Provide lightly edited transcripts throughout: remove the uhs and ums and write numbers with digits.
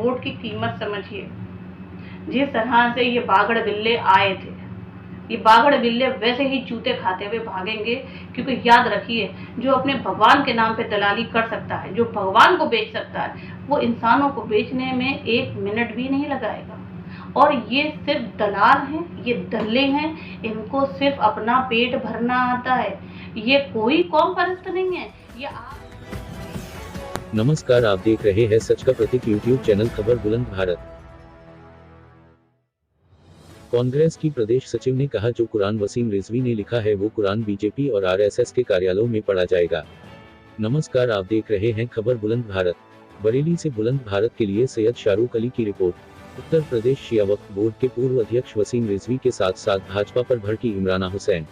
Vote की कीमत समझिए। जिस तरह से ये बागड़ बिल्ले आए थे, ये बागड़ बिल्ले वैसे ही चूते खाते हुए भागेंगे, क्योंकि याद रखिए, जो अपने भगवान के नाम पे दलाली कर सकता है, जो भगवान को बेच सकता है, वो इंसानों को बेचने में 1 मिनट भी नहीं लगाएगा। और ये सिर्फ दलाल हैं, ये दल्ले हैं, इनको सिर्फ अपना पेट भरना आता है। ये कोई कौम परस्त नहीं है। ये नमस्कार, आप देख रहे हैं सच का प्रतीक यूट्यूब चैनल खबर बुलंद भारत। कांग्रेस की प्रदेश सचिव ने कहा, जो कुरान वसीम रिजवी ने लिखा है वो कुरान बीजेपी और आरएसएस के कार्यालयों में पढ़ा जाएगा। नमस्कार, आप देख रहे हैं खबर बुलंद भारत। बरेली से बुलंद भारत के लिए सैयद शाहरुख अली की रिपोर्ट। उत्तर प्रदेश शिया वक्फ बोर्ड के पूर्व अध्यक्ष वसीम रिजवी के साथ साथ भाजपा पर भड़की इमराना हुसैन।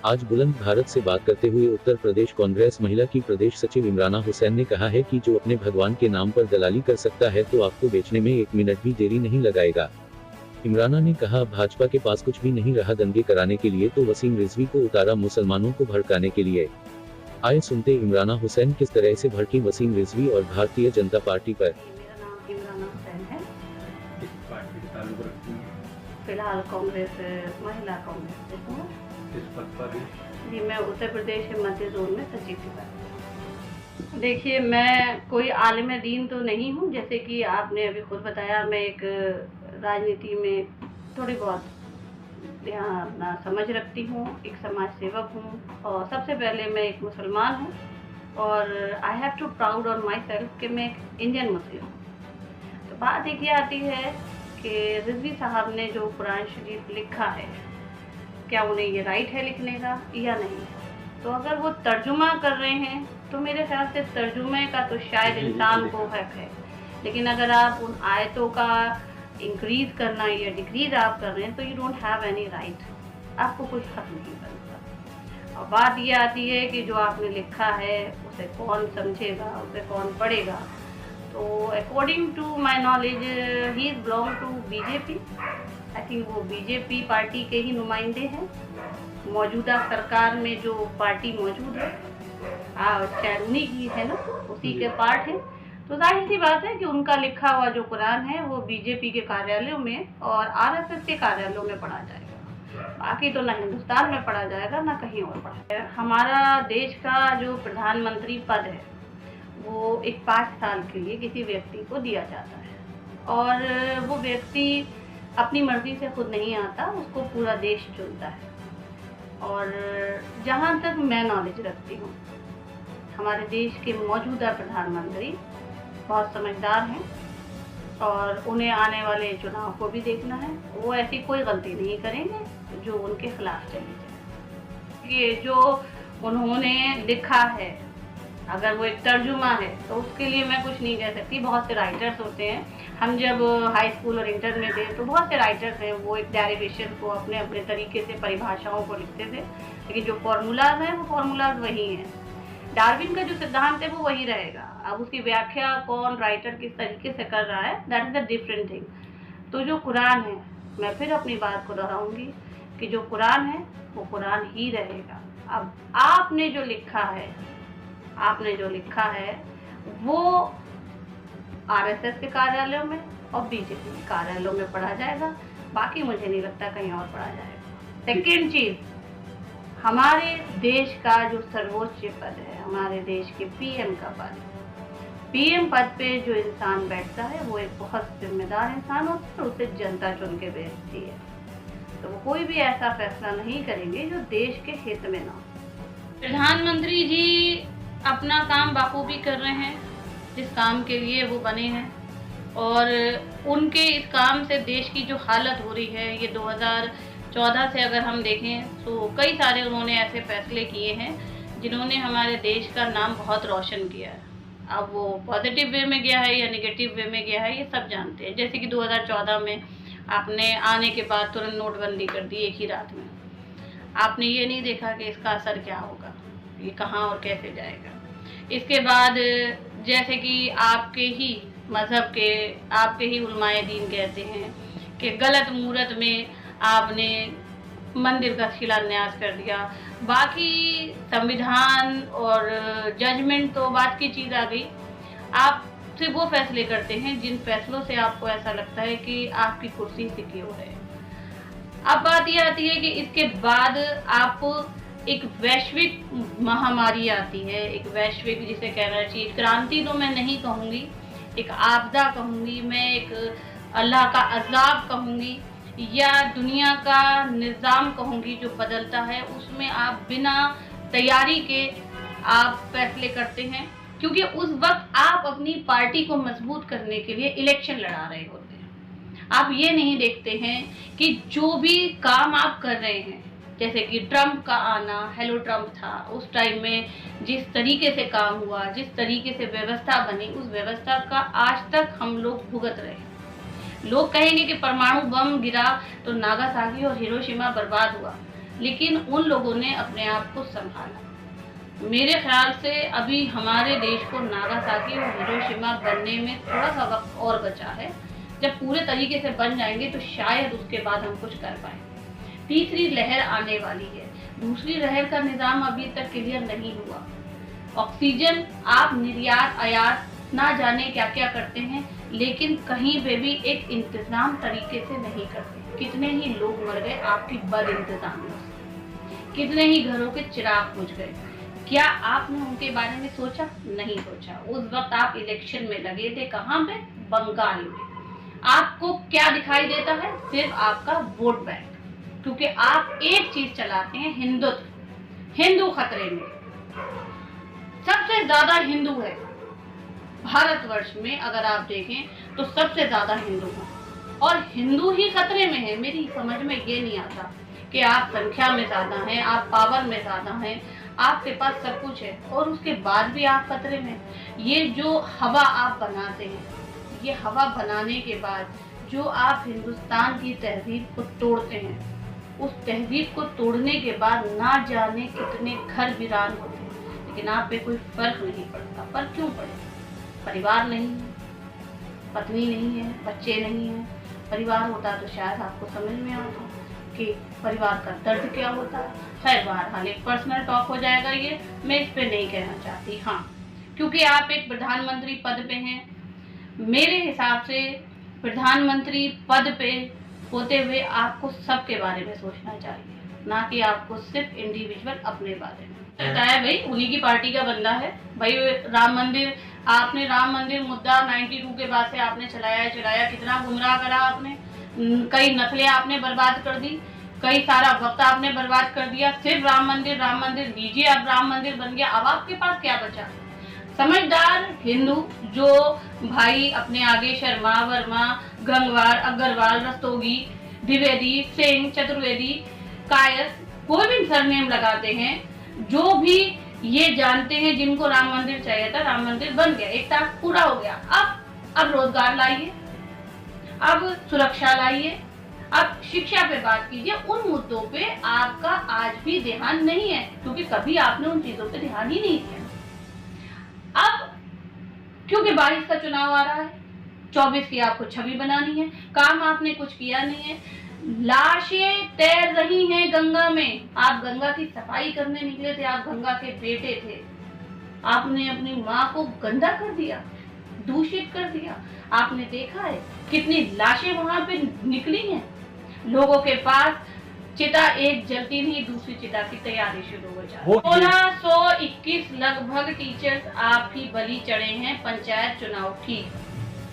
आज बुलंद भारत से बात करते हुए उत्तर प्रदेश कांग्रेस महिला की प्रदेश सचिव इमराना हुसैन ने कहा है कि जो अपने भगवान के नाम पर दलाली कर सकता है तो आपको बेचने में 1 मिनट भी देरी नहीं लगाएगा। इमराना ने कहा, भाजपा के पास कुछ भी नहीं रहा दंगे कराने के लिए, तो वसीम रिजवी को उतारा मुसलमानों को भड़काने के लिए। आए सुनते इमराना हुसैन किस तरह से भड़की वसीम रिजवी और भारतीय जनता पार्टी पर। मेरा नाम इमराना हुसैन है। किस पार्टी से ताल्लुक रखती हैं? फिलहाल कांग्रेस महिला कांग्रेस से हूँ। किस पद पर? जी, मैं उत्तर प्रदेश के मध्य जोन में सचिव की बात। देखिए, मैं कोई आलिम दीन तो नहीं हूँ, जैसे कि आपने अभी खुद बताया। मैं एक राजनीति में थोड़ी बहुत यहाँ अपना समझ रखती हूँ, एक समाज सेवक हूँ, और सबसे पहले मैं एक मुसलमान हूँ, और I have to proud on my self कि मैं एक इंडियन मुस्लिम हूँ। तो बात एक ये आती है कि रिजवी साहब ने जो कुरान शरीफ लिखा है, क्या उन्हें ये राइट है लिखने का या नहीं। तो अगर वो तर्जुमा कर रहे हैं तो मेरे ख्याल से तर्जुमे का तो शायद इंसान को हक है, लेकिन अगर आप उन आयतों का इंक्रीज करना या डिक्रीज आप कर रहे हैं तो you don't have any right, आपको कोई हक नहीं बनता। और बात ये आती है कि जो आपने लिखा है उसे कौन समझेगा, उसे कौन पढ़ेगा। तो according to my knowledge he is belong to BJP. I think वो बीजेपी पार्टी के ही नुमाइंदे हैं। मौजूदा सरकार में जो पार्टी मौजूद है, चैरूनी की है ना, उसी के पार्ट है। तो जाहिर सी बात है कि उनका लिखा हुआ जो कुरान है वो बीजेपी के कार्यालयों में और आरएसएस के कार्यालयों में पढ़ा जाएगा। बाकी तो ना हिंदुस्तान में पढ़ा जाएगा ना कहीं और पढ़ा जाएगा। हमारा देश का जो प्रधानमंत्री पद है वो एक 5 साल के लिए किसी व्यक्ति को दिया जाता है, और वो व्यक्ति अपनी मर्जी से खुद नहीं आता, उसको पूरा देश चुनता है। और जहाँ तक मैं नॉलेज रखती हूँ, हमारे देश के मौजूदा प्रधानमंत्री बहुत समझदार हैं, और उन्हें आने वाले चुनाव को भी देखना है। वो ऐसी कोई गलती नहीं करेंगे जो उनके खिलाफ चली जाए। ये जो उन्होंने लिखा है, अगर वो एक तर्जुमा है तो उसके लिए मैं कुछ नहीं कह सकती। बहुत से राइटर्स होते हैं, हम जब हाई स्कूल और इंटर में थे तो बहुत से राइटर्स हैं, वो एक डेरिवेशन को अपने अपने तरीके से परिभाषाओं को लिखते थे, लेकिन जो फॉर्मूलाज हैं वो फॉर्मूलाज वही हैं। डार्विन का जो सिद्धांत है वो वही रहेगा। अब उसकी व्याख्या कौन राइटर किस तरीके से कर रहा है, that is a different thing. तो जो कुरान है, मैं फिर अपनी बात को दोहराऊंगी कि जो कुरान है वो कुरान ही रहेगा। अब आपने जो लिखा है वो आरएसएस के कार्यालयों में और बीजेपी के कार्यालयों में पढ़ा जाएगा। बाकी मुझे नहीं लगता कहीं और पढ़ा जाएगा। सेकेंड चीज़, हमारे देश का जो सर्वोच्च पद है, हमारे देश के पीएम का पद, पीएम पद पे जो इंसान बैठता है वो एक बहुत जिम्मेदार इंसान होता है, उसे जनता चुन के भेजती है। तो वो कोई भी ऐसा फैसला नहीं करेंगे जो देश के हित में ना हो। प्रधानमंत्री जी अपना काम बाखूबी कर रहे हैं, जिस काम के लिए वो बने हैं, और उनके इस काम से देश की जो हालत हो रही है, ये 2014 से अगर हम देखें तो कई सारे उन्होंने ऐसे फैसले किए हैं जिन्होंने हमारे देश का नाम बहुत रोशन किया है। अब वो पॉजिटिव वे में गया है या नेगेटिव वे में गया है, ये सब जानते हैं। जैसे कि 2014 में आपने आने के बाद तुरंत नोटबंदी कर दी एक ही रात में। आपने ये नहीं देखा कि इसका असर क्या होगा, ये कहाँ और कैसे जाएगा। इसके बाद जैसे कि आपके ही मज़हब के, आपके ही उलमाए दीन कहते हैं कि गलत मुहूर्त में आपने मंदिर का शिलान्यास कर दिया। बाकी संविधान और जजमेंट तो बात की चीज़ आ गई। आप सिर्फ वो फैसले करते हैं जिन फैसलों से आपको ऐसा लगता है कि आपकी कुर्सी सिक्योर है। अब बात ये आती है कि इसके बाद आप एक वैश्विक महामारी आती है, एक वैश्विक जिसे कहना चाहिए क्रांति तो मैं नहीं कहूँगी, एक आपदा कहूँगी मैं, एक अल्लाह का अज़ाब कहूँगी या दुनिया का निज़ाम कहूँगी जो बदलता है, उसमें आप बिना तैयारी के आप फैसले करते हैं, क्योंकि उस वक्त आप अपनी पार्टी को मजबूत करने के लिए इलेक्शन लड़ा रहे होते हैं। आप ये नहीं देखते हैं कि जो भी काम आप कर रहे हैं, जैसे कि ट्रम्प का आना, हेलो ट्रम्प था, उस टाइम में जिस तरीके से काम हुआ, जिस तरीके से व्यवस्था बनी, उस व्यवस्था का आज तक हम लोग भुगत रहे हैं। लोग कहेंगे कि परमाणु बम गिरा तो नागासाकी और हिरोशिमा बर्बाद हुआ, लेकिन उन लोगों ने अपने आप को संभाला। मेरे ख्याल से अभी हमारे देश को नागासाकी और हिरोशिमा बनने में थोड़ा सा वक्त और बचा है। जब पूरे तरीके से बन जाएंगे तो शायद उसके बाद हम कुछ कर पाएं। तीसरी लहर आने वाली है, दूसरी लहर का निजाम अभी तक क्लियर नहीं हुआ। ऑक्सीजन आप निर्यात आयात ना जाने क्या क्या करते हैं, लेकिन कहीं पे भी एक इंतजाम तरीके से नहीं करते। कितने ही लोग मर गए आपकी बद इंतजामी से, कितने ही घरों के चिराग बुझ गए। क्या आपने उनके बारे में सोचा? नहीं सोचा। उस वक्त आप इलेक्शन में लगे थे, कहाँ पे? बंगाल में। आपको क्या दिखाई देता है? सिर्फ आपका वोट बैंक, क्योंकि आप एक चीज चलाते हैं, हिंदुत्व। हिंदू खतरे में, सबसे ज्यादा हिंदू है भारतवर्ष में, अगर आप देखें तो सबसे ज्यादा हिंदू है, और हिंदू ही खतरे में है। मेरी समझ में ये नहीं आता कि आप संख्या में ज्यादा हैं, आप पावर में ज्यादा हैं, आपके पास सब कुछ है, और उसके बाद भी आप खतरे में। ये जो हवा आप बनाते हैं, ये हवा बनाने के बाद जो आप हिंदुस्तान की तहजीब को तोड़ते हैं, उस तहजीब को तोड़ने के बाद ना जाने कितने घर वीरान होते हैं, लेकिन आप पे कोई फर्क नहीं पड़ता। पर क्यों पड़े? परिवार नहीं है, पत्नी नहीं है, बच्चे नहीं है। परिवार होता तो शायद आपको समझ में आता कि परिवार का दर्द क्या होता है। खैर, बहरहाल एक पर्सनल टॉक हो जाएगा, ये मैं इस पे नहीं कहना चाहती। हाँ, क्योंकि आप एक प्रधानमंत्री पद पे हैं, मेरे हिसाब से प्रधानमंत्री पद पे होते हुए आपको सबके बारे में सोचना चाहिए, ना कि आपको सिर्फ इंडिविजुअल अपने बारे में। कहता है भाई उन्हीं की पार्टी का बंदा है। भाई राम मंदिर, आपने राम मंदिर मुद्दा 92 के बाद से आपने चलाया, कितना गुमराह करा आपने, कई नस्लें आपने बर्बाद कर दी, कई सारा वक्त आपने बर्बाद कर दिया। सिर्फ राम मंदिर दीजिए, अब राम मंदिर बन गया, अब आपके पास क्या बचा? समझदार हिंदू जो भाई अपने आगे शर्मा, वर्मा, गंगवार, अग्रवाल, रस्तोगी, द्विवेदी, सिंह, चतुर्वेदी, कायस, कोई भी सरनेम लगाते हैं, जो भी ये जानते हैं जिनको राम मंदिर चाहिए था, राम मंदिर बन गया, एक टास्क पूरा हो गया। अब रोजगार लाइए, अब सुरक्षा लाइए, अब शिक्षा पे बात कीजिए। उन मुद्दों पे आपका आज भी ध्यान नहीं है, क्योंकि कभी आपने उन चीजों पे ध्यान ही नहीं दिया। अब क्योंकि 22 का चुनाव आ रहा है, 24 की आपको छवि बनानी है, काम आपने कुछ किया नहीं है, लाशें तैर रही हैं गंगा में। आप गंगा की सफाई करने निकले थे, आप गंगा के बेटे थे, आपने अपनी माँ को गंदा कर दिया, दूषित कर दिया। आपने देखा है कितनी लाशें वहां पे निकली हैं। लोगों के पास चिता एक जलती नहीं, दूसरी चिता की तैयारी शुरू हो जाती है। 1621 लगभग टीचर्स आप ही बलि चढ़े हैं पंचायत चुनाव। ठीक,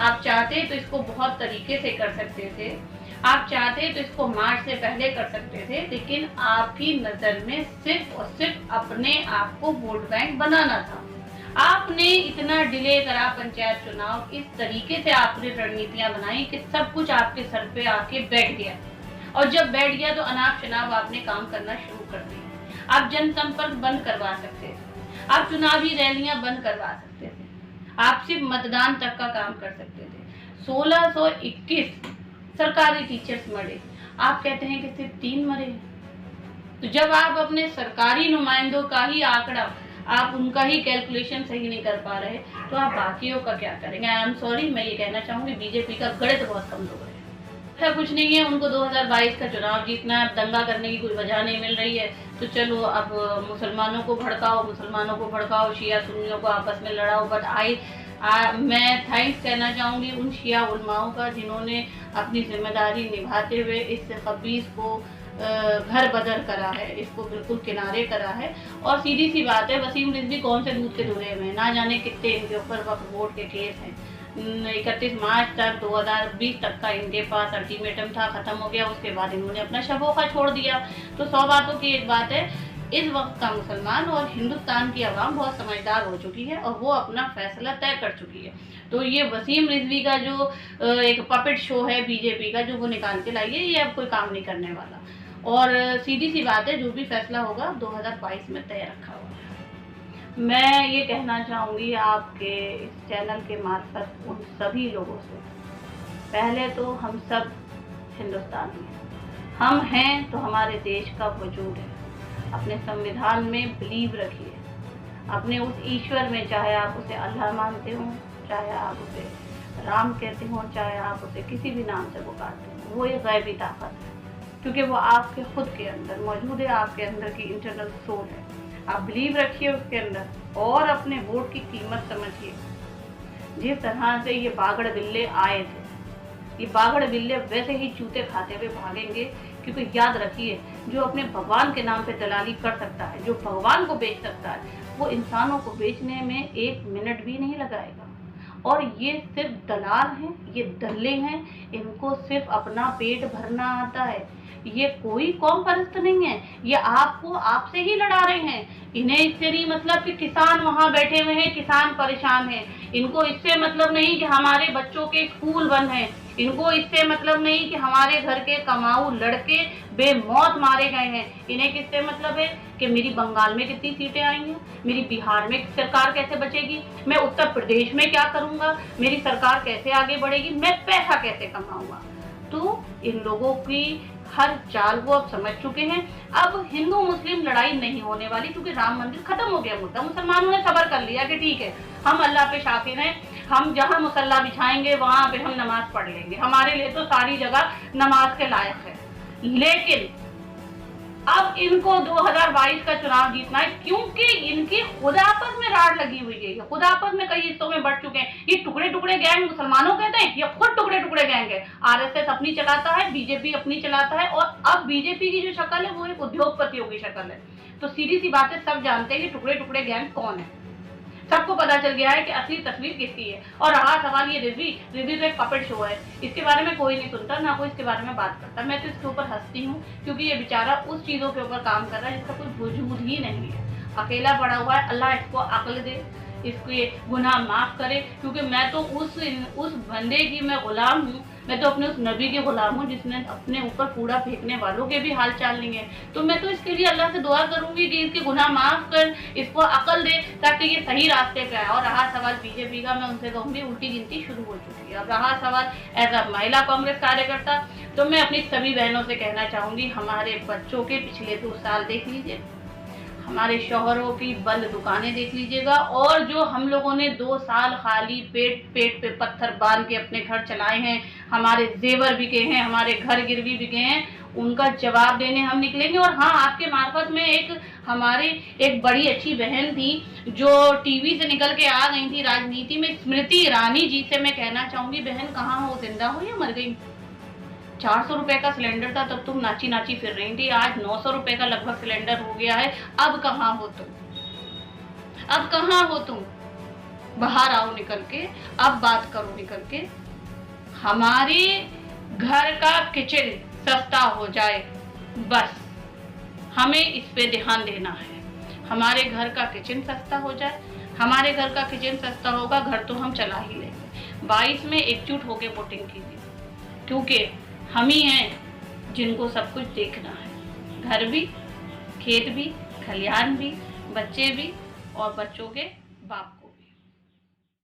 आप चाहते तो इसको बहुत तरीके से कर सकते थे, आप चाहते तो इसको मार्च से पहले कर सकते थे, लेकिन आपकी नजर में सिर्फ और सिर्फ अपने आप को वोट बैंक बनाना था। आपने इतना डिले करा पंचायत चुनाव, इस तरीके से आपने रणनीतियां बनाई कि सब कुछ आपके सर पे आके बैठ गया, और जब बैठ गया तो अनाप शनाप आपने काम करना शुरू कर दिया। आप जनसंपर्क बंद करवा सकते थे, आप चुनावी रैलियां बंद करवा सकते थे, आप सिर्फ मतदान तक का काम कर सकते थे। 1621 सरकारी टीचर्स मरे, आप कहते हैं कि सिर्फ 3 मरे। तो जब आप अपने सरकारी नुमाइंदों का ही आंकड़ा, आप उनका ही कैलकुलेशन सही नहीं कर पा रहे, तो आप बाकियों का क्या करेंगे? आई एम सॉरी, मैं ये कहना चाहूंगी बीजेपी का गणित बहुत कमजोर है। ऐसा कुछ नहीं है, उनको 2022 का चुनाव जीतना है, दंगा करने की कोई वजह नहीं मिल रही है, तो चलो अब मुसलमानों को भड़काओ, शिया सुन्नियों को आपस में लड़ाओ। बट मैं थैंक्स कहना चाहूँगी उन शिया उलमाओं का जिन्होंने अपनी जिम्मेदारी निभाते हुए इस खबीस को घर बदर करा है, इसको बिल्कुल किनारे करा है। और सीधी सी बात है, वसीम रिजवी कौन से दूध के धुरे में, ना जाने कितने इनके ऊपर वक्फ बोर्ड के केस हैं। 31 मार्च तक 2020 तक का इनके पास अल्टीमेटम था, खत्म हो गया। उसके बाद इन्होंने अपना शबोखा छोड़ दिया। तो 100 बातों की एक बात है, इस वक्त का मुसलमान और हिंदुस्तान की आवाम बहुत समझदार हो चुकी है और वो अपना फैसला तय कर चुकी है। तो ये वसीम रिजवी का जो एक पपेट शो है बीजेपी का, जो वो निकाल के लाई है, ये अब कोई काम नहीं करने वाला। और सीधी सी बात है, जो भी फैसला होगा 2022 में तय रखा हुआ है। मैं ये कहना चाहूँगी आपके इस चैनल के मार्फत उन सभी लोगों से, पहले तो हम सब हिंदुस्तानी हैं, हम हैं तो हमारे देश का वजूद है। अपने संविधान में बिलीव रखिए, अपने उस ईश्वर में, चाहे आप उसे अल्लाह मानते हो, चाहे आप उसे राम कहते हो, चाहे आप उसे किसी भी नाम से पुकारते हो, वो एक गैबी ताकत है, क्योंकि वो आपके खुद के अंदर मौजूद है, आपके अंदर की इंटरनल सोल है। आप बिलीव रखिए उसके अंदर और अपने वोट की कीमत समझिए। जिस तरह से ये बागड़ बिल्ले आए थे, ये बागड़ बिल्ले वैसे ही चूते खाते हुए भागेंगे, क्योंकि याद रखिए, जो अपने भगवान के नाम पे दलाली कर सकता है, जो भगवान को बेच सकता है, वो इंसानों को बेचने में 1 मिनट भी नहीं लगाएगा। और ये सिर्फ दलाल हैं, ये दल्ले हैं, इनको सिर्फ अपना पेट भरना आता है। ये कोई कौम परस्त नहीं है, ये आपको आपसे ही लड़ा रहे हैं। इन्हें इससे नहीं मतलब कि किसान वहां बैठे हुए हैं, किसान परेशान हैं। इनको इससे मतलब नहीं कि हमारे बच्चों के स्कूल बंद हैं। इनको इससे मतलब नहीं कि हमारे घर के कमाऊ लड़के बेमौत मारे गए हैं। इन्हें किससे मतलब है कि मेरी बंगाल में कितनी सीटें आई हैं, मेरी बिहार में सरकार कैसे बचेगी, मैं उत्तर प्रदेश में क्या करूंगा, मेरी सरकार कैसे आगे बढ़ेगी, मैं पैसा कैसे कमाऊंगा। तो इन लोगों की हर चाल को अब समझ चुके हैं। अब हिंदू मुस्लिम लड़ाई नहीं होने वाली, क्योंकि राम मंदिर खत्म हो गया मुद्दा। मुसलमानों ने सब्र कर लिया कि ठीक है, हम अल्लाह पे शाकिर हैं, हम जहां मुसल्ला बिछाएंगे वहां पे हम नमाज पढ़ लेंगे, हमारे लिए तो सारी जगह नमाज के लायक है। लेकिन अब इनको 2022 का चुनाव जीतना है, क्योंकि इनकी खुदापत में राड़ लगी हुई है। खुदापत में कई हिस्सों में बढ़ चुके हैं। ये टुकड़े टुकड़े गैंग मुसलमानों कहते हैं, ये खुद टुकड़े टुकड़े गैंग है। आरएसएस अपनी चलाता है, बीजेपी अपनी चलाता है, और अब बीजेपी की जो शक्ल है वो एक उद्योगपतियों की शक्ल है। तो सीधी सी बात है, सब जानते हैं कि टुकड़े टुकड़े गैंग कौन है। सबको पता चल गया है कि असली तस्वीर किसकी है। और रहा सवाल ये रिजवी तो एक पपेट शो है, इसके बारे में कोई नहीं सुनता, ना कोई इसके बारे में बात करता। मैं तो इसके ऊपर हंसती हूँ, क्योंकि ये बेचारा उस चीजों के ऊपर काम कर रहा है जिसका कोई वजूद ही नहीं है। अकेला पड़ा हुआ है। अल्लाह इसको अक्ल दे, इसके गुनाह माफ करे, क्योंकि मैं तो उस बंदे की मैं गुलाम हूँ, मैं तो अपने उस नबी के गुलाम हूँ जिसने अपने ऊपर कूड़ा फेंकने वालों के भी हाल चाल नहीं है। तो मैं तो इसके लिए अल्लाह से दुआ करूंगी कि इसके गुनाह माफ कर, इसको अकल दे, ताकि ये सही रास्ते पे आए। और रहा सवाल बीजेपी का, मैं उनसे कहूंगी उल्टी गिनती शुरू हो चुकी है। अब रहा सवाल एज अ महिला कांग्रेस कार्यकर्ता, तो मैं अपनी सभी बहनों से कहना चाहूंगी, हमारे बच्चों के पिछले 2 साल देख लीजिए, हमारे शौहरों की बंद दुकानें देख लीजिएगा, और जो हम लोगों ने 2 साल खाली पेट पे पत्थर बांध के अपने घर चलाए हैं, हमारे जेवर बिके हैं, हमारे घर गिरवी बिके हैं, उनका जवाब देने हम निकलेंगे। और हाँ, आपके मार्फत में हमारी एक बड़ी अच्छी बहन थी जो टीवी से निकल के आ गई थी राजनीति में, स्मृति ईरानी जी से मैं कहना चाहूंगी, बहन कहाँ हो, जिंदा हो या मर गई? 400 रुपए का सिलेंडर था तब तुम नाची नाची फिर रही थी, आज 900 रुपए का लगभग सिलेंडर हो गया है। अब कहाँ हो तुम? अब कहाँ हो तुम? बाहर आओ निकल के, अब बात करो निकल के। हमारे घर का किचन सस्ता हो जाए, बस हमें इस पे ध्यान देना है। हमारे घर का किचन सस्ता हो जाए, हमारे घर का किचन सस्ता होगा, घर तो हम चला ही लेंगे। 22 में एकजुट होके वोटिंग कीजिए, क्योंकि हम ही हैं जिनको सब कुछ देखना है, घर भी, खेत भी, खलिहान भी, बच्चे भी, और बच्चों के बाप को।